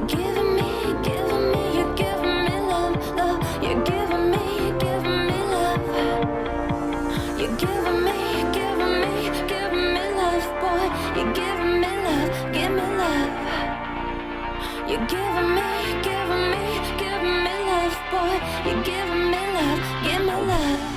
you're giving me love, love. You're giving me love. You're giving me love, boy. You're giving me love, give me love. You're giving me love, boy. You're giving me love, give me love.